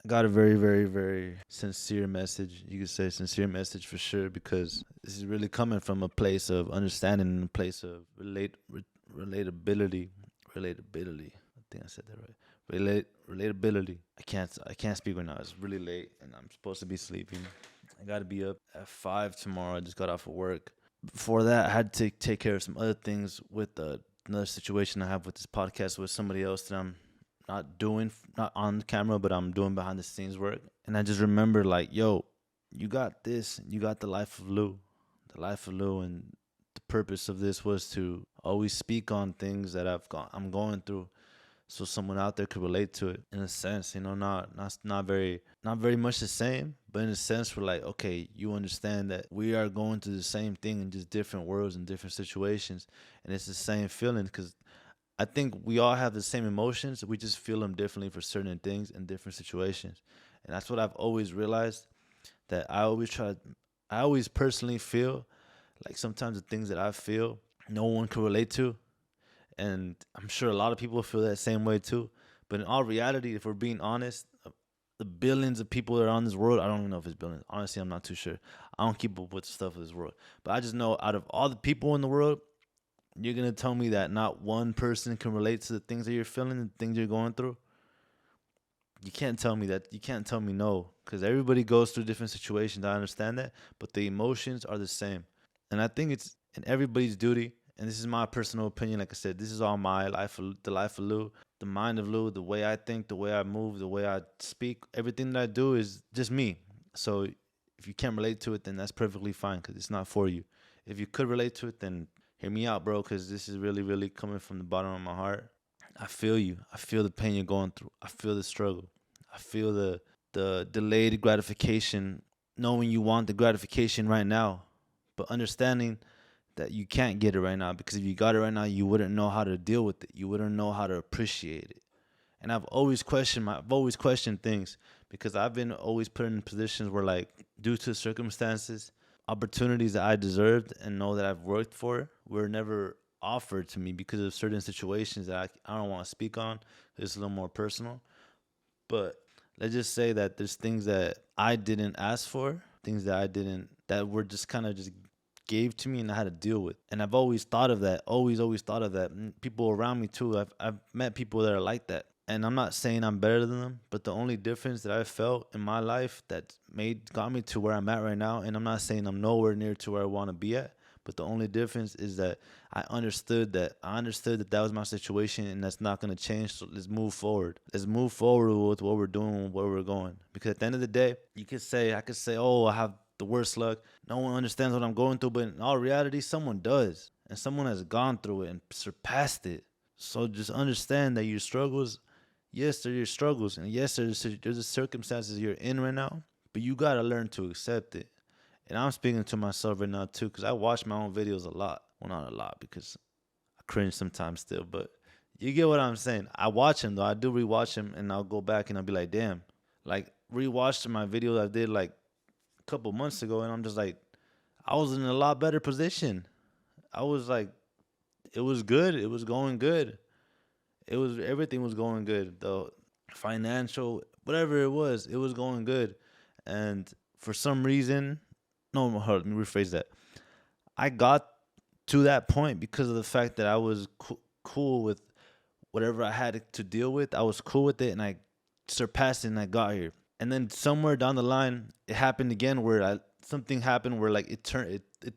I got a very, very, very sincere message. You could say sincere message for sure, because this is really coming from a place of understanding and a place of relatability. Relatability. I think I said that right. Relatability. I can't speak right now. It's really late and I'm supposed to be sleeping. I gotta be up at 5 tomorrow. I just got off of work. Before that, I had to take care of some other things with another situation I have with this podcast with somebody else that I'm not on camera, but I'm doing behind the scenes work. And I just remember, like, yo, you got this, you got the life of Lou, and the purpose of this was to always speak on things that I'm going through, so someone out there could relate to it in a sense, not very much the same, but in a sense we're like, okay, you understand that we are going through the same thing in just different worlds and different situations, and it's the same feeling because I think we all have the same emotions. We just feel them differently for certain things in different situations. And that's what I've always realized, that I always personally feel like sometimes the things that I feel, no one can relate to. And I'm sure a lot of people feel that same way too. But in all reality, if we're being honest, the billions of people that are on this world, I don't even know if it's billions. Honestly, I'm not too sure. I don't keep up with the stuff of this world. But I just know out of all the people in the world, you're gonna tell me that not one person can relate to the things that you're feeling and things you're going through. You can't tell me that. You can't tell me no, because everybody goes through different situations. I understand that, but the emotions are the same, and I think it's in everybody's duty. And this is my personal opinion. Like I said, this is all my life, the life of Lou, the mind of Lou, the way I think, the way I move, the way I speak. Everything that I do is just me. So if you can't relate to it, then that's perfectly fine, because it's not for you. If you could relate to it, then hear me out, bro, because this is really, really coming from the bottom of my heart. I feel you. I feel the pain you're going through. I feel the struggle. I feel the delayed gratification, knowing you want the gratification right now, but understanding that you can't get it right now, because if you got it right now, you wouldn't know how to deal with it. You wouldn't know how to appreciate it. And I've always questioned things, because I've been always put in positions where, like, due to circumstances, opportunities that I deserved and know that I've worked for were never offered to me because of certain situations that I don't want to speak on. It's a little more personal. But let's just say that there's things that I didn't ask for, things that I didn't, that were just kind of just gave to me and I had to deal with. And I've always thought of that, always thought of that. And people around me too, I've met people that are like that. And I'm not saying I'm better than them, but the only difference that I felt in my life that got me to where I'm at right now, and I'm not saying I'm nowhere near to where I want to be at, but the only difference is that I understood that was my situation, and that's not gonna change. So let's move forward. Let's move forward with what we're doing, where we're going. Because at the end of the day, I could say, oh, I have the worst luck. No one understands what I'm going through, but in all reality, someone does, and someone has gone through it and surpassed it. So just understand that your struggles, yes, they're your struggles, and yes, there's the circumstances you're in right now, but you gotta learn to accept it. And I'm speaking to myself right now too, because I watch my own videos a lot. Well, not a lot, because I cringe sometimes still, but you get what I'm saying. I watch him though. I do rewatch him, and I'll go back and I'll be like, damn, like rewatched my video I did like a couple months ago, and I'm just like, I was in a lot better position. I was like, it was good. It was going good. Everything was going good. The financial, whatever it was going good. And for some reason, no, hold on, let me rephrase that. I got to that point because of the fact that I was cool with whatever I had to deal with. I was cool with it, and I surpassed it, and I got here. And then somewhere down the line, it happened again where something happened where, like, it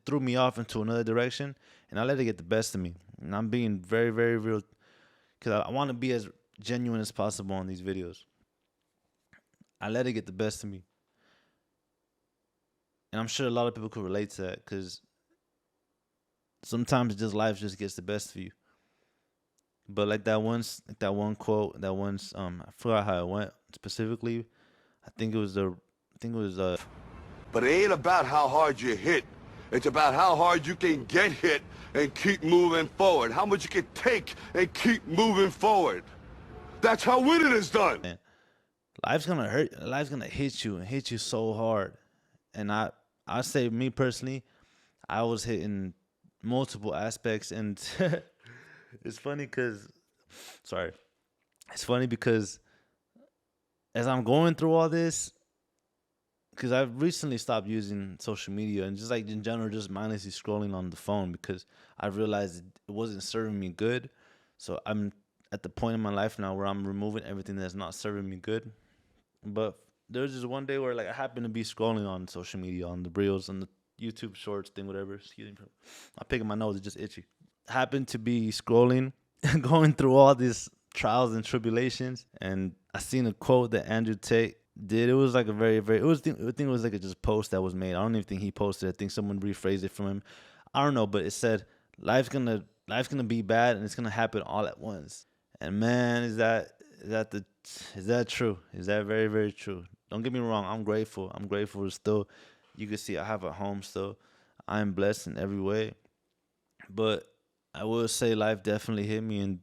threw me off into another direction, and I let it get the best of me. And I'm being very, very real, because I want to be as genuine as possible on these videos. I let it get the best of me, and I'm sure a lot of people could relate to that, because sometimes just life just gets the best of you. But like that one quote, I forgot how it went specifically. I think it was But it ain't about how hard you hit. It's about how hard you can get hit and keep moving forward. How much you can take and keep moving forward. That's how winning is done. man, life's gonna hurt. Life's gonna hit you and hit you so hard. And I say, me personally, I was hitting multiple aspects, and it's funny because, sorry, it's funny because as I'm going through all this, because I've recently stopped using social media and just like in general, just mindlessly scrolling on the phone because I realized it wasn't serving me good. So I'm at the point in my life now where I'm removing everything that's not serving me good. But there was just one day where like I happened to be scrolling on social media on the reels on the YouTube shorts thing, whatever. Excuse me, I'm picking my nose; it's just itchy. Happened to be scrolling, going through all these trials and tribulations, and I seen a quote that Andrew Tate did. It was like a very, very. I think it was like a just post that was made. I don't even think he posted. I think someone rephrased it from him. I don't know, but it said, life's gonna be bad, and it's gonna happen all at once." And man, is that true? Is that very, very true? Don't get me wrong. I'm grateful. I'm grateful to still. You can see I have a home still. I am blessed in every way, but I will say life definitely hit me in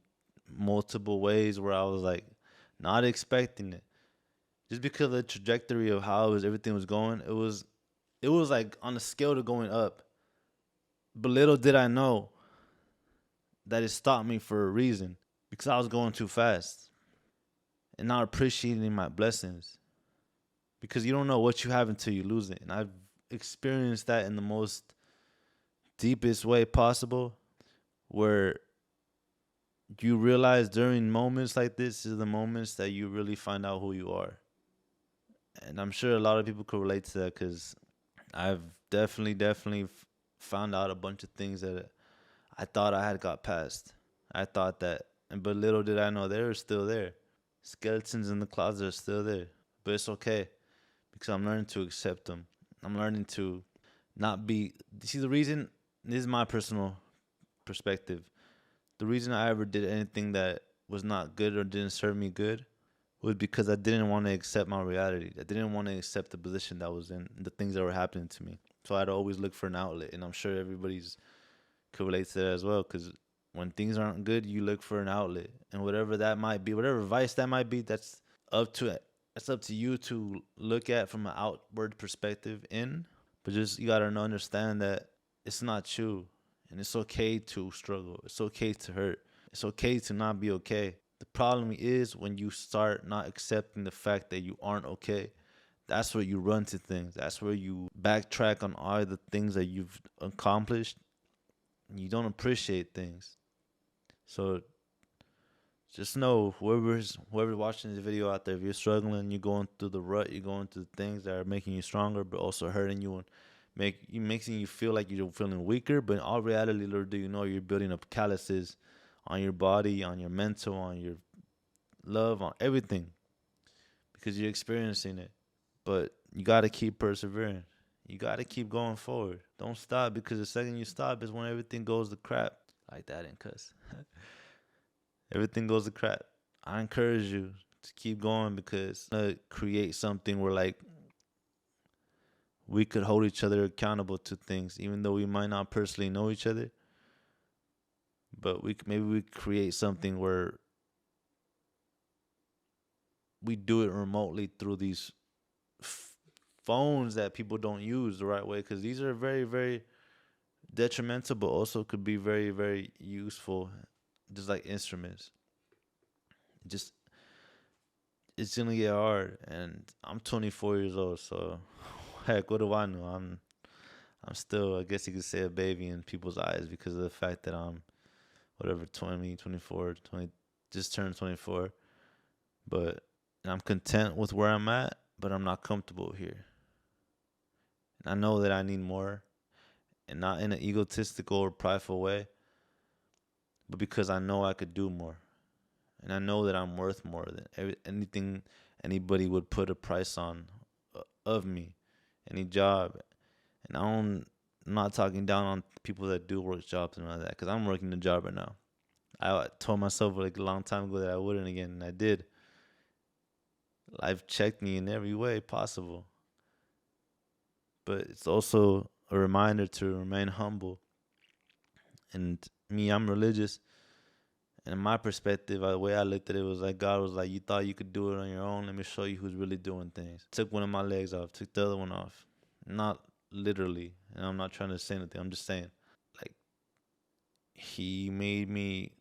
multiple ways where I was like not expecting it. Just because of the trajectory of how everything was going, it was like on a scale to going up. But little did I know that it stopped me for a reason because I was going too fast and not appreciating my blessings because you don't know what you have until you lose it. And I've experienced that in the most deepest way possible where you realize during moments like this is the moments that you really find out who you are. And I'm sure a lot of people could relate to that because I've definitely found out a bunch of things that I thought I had got past. I thought that, but little did I know they were still there. Skeletons in the closet are still there, but it's okay because I'm learning to accept them. I'm learning to not be. See, the reason, this is my personal perspective. The reason I ever did anything that was not good or didn't serve me good was because I didn't want to accept my reality. I didn't want to accept the position that I was in, the things that were happening to me. So I'd always look for an outlet, and I'm sure everybody's could relate to that as well. Because when things aren't good, you look for an outlet, and whatever that might be, whatever vice that might be, up to it. That's up to you to look at from an outward perspective in. But just you gotta understand that it's not you, and it's okay to struggle. It's okay to hurt. It's okay to not be okay. The problem is when you start not accepting the fact that you aren't okay. That's where you run to things. That's where you backtrack on all the things that you've accomplished. And you don't appreciate things. So just know whoever's watching this video out there, if you're struggling, you're going through the rut, you're going through things that are making you stronger, but also hurting you and making you feel like you're feeling weaker. But in all reality, little do you know, you're building up calluses on your body, on your mental, on your love, on everything because you're experiencing it. But you got to keep persevering. You got to keep going forward. Don't stop because the second you stop is when everything goes to crap. Like that in cuss. Everything goes to crap. I encourage you to keep going because create something where like we could hold each other accountable to things, even though we might not personally know each other. But maybe we create something where we do it remotely through these phones that people don't use the right way because these are very, very detrimental, but also could be very, very useful, just like instruments. Just it's gonna get hard, and I'm 24 years old, so heck, what do I know? I'm still, I guess you could say, a baby in people's eyes because of the fact that I'm whatever 20, 24, 20, just turned 24, but I'm content with where I'm at, but I'm not comfortable here. And I know that I need more, and not in an egotistical or prideful way, but because I know I could do more. And I know that I'm worth more than anything anybody would put a price on of me, any job. And I'm not talking down on people that do work jobs and all that, because I'm working the job right now. I told myself like a long time ago that I wouldn't again, and I did. Life checked me in every way possible. But it's also a reminder to remain humble. And me, I'm religious. And in my perspective, the way I looked at it was like God was like, you thought you could do it on your own. Let me show you who's really doing things. Took one of my legs off, took the other one off. Not literally. And I'm not trying to say anything. I'm just saying, like, he made me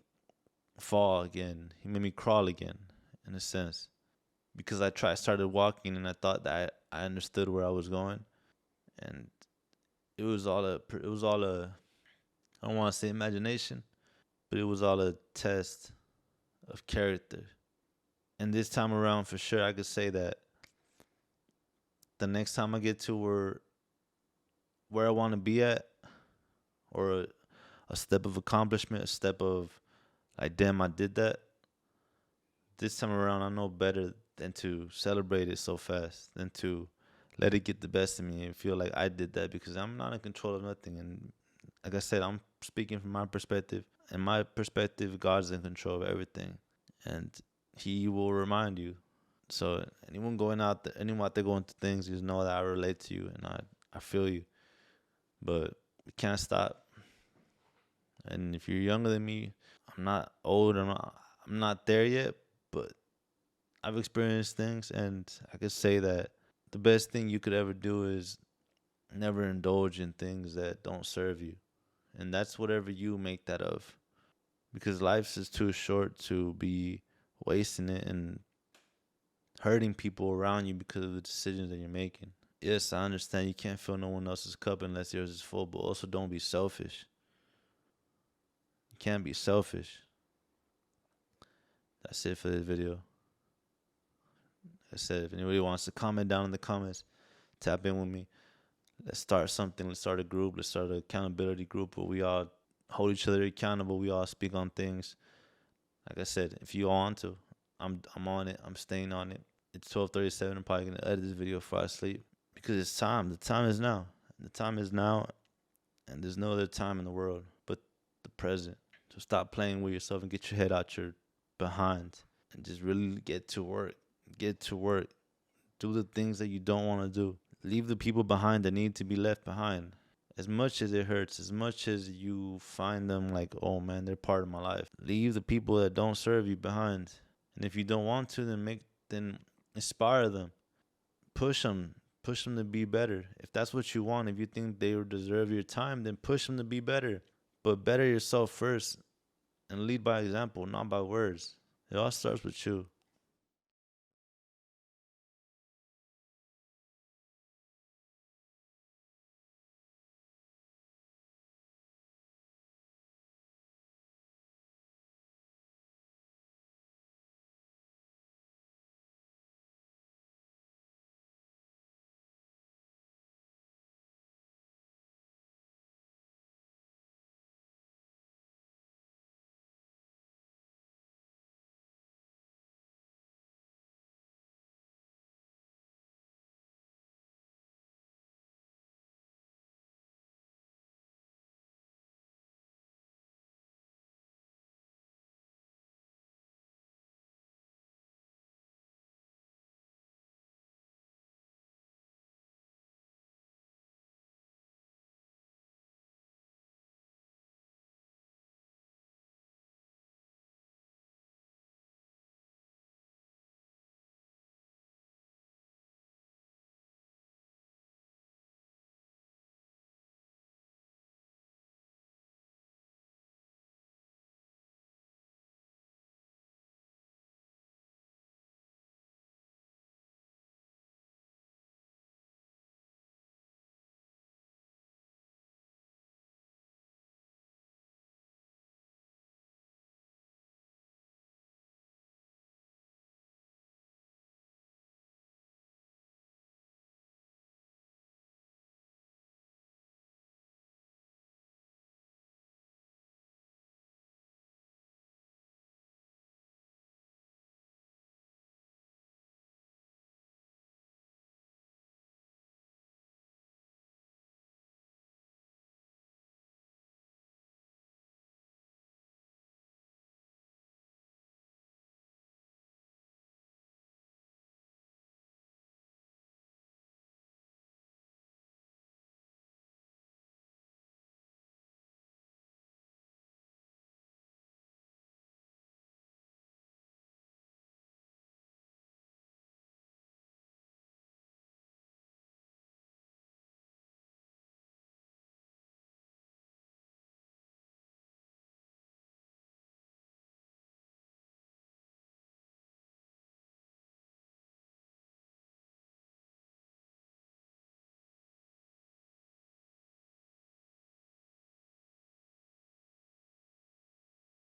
fall again. He made me crawl again, in a sense. because started walking and I thought that I understood where I was going, and it was all a I don't want to say imagination, but it was all a test of character. And this time around, for sure, I could say that the next time I get to where I want to be at, or a step of accomplishment, a step of like, damn, I did that. This time around, I know better than to celebrate it so fast, than to let it get the best of me and feel like I did that, because I'm not in control of nothing. And like I said, I'm speaking from my perspective. In my perspective, God's in control of everything, and He will remind you. So anyone out there going through things, just know that I relate to you and I feel you. But we can't stop. And if you're younger than me, I'm not old. I'm not there yet, but I've experienced things, and I could say that the best thing you could ever do is never indulge in things that don't serve you, and that's whatever you make that of, because life is too short to be wasting it and hurting people around you because of the decisions that you're making. Yes, I understand you can't fill no one else's cup unless yours is full, but also don't be selfish. You can't be selfish. That's it for this video. Like I said, if anybody wants to comment down in the comments, tap in with me. Let's start something. Let's start a group. Let's start an accountability group where we all hold each other accountable. We all speak on things. Like I said, if you all want to, I'm on it. I'm staying on it. It's 12:37. I'm probably gonna edit this video before I sleep because it's time. The time is now. The time is now, and there's no other time in the world but the present. So stop playing with yourself and get your head out your behind and just really get to work. Get to work. Do the things that you don't want to do. Leave the people behind that need to be left behind. As much as it hurts, as much as you find them like, oh man, they're part of my life. Leave the people that don't serve you behind. And if you don't want to, then inspire them. Push them. Push them to be better. If that's what you want, if you think they deserve your time, then push them to be better. But better yourself first and lead by example, not by words. It all starts with you.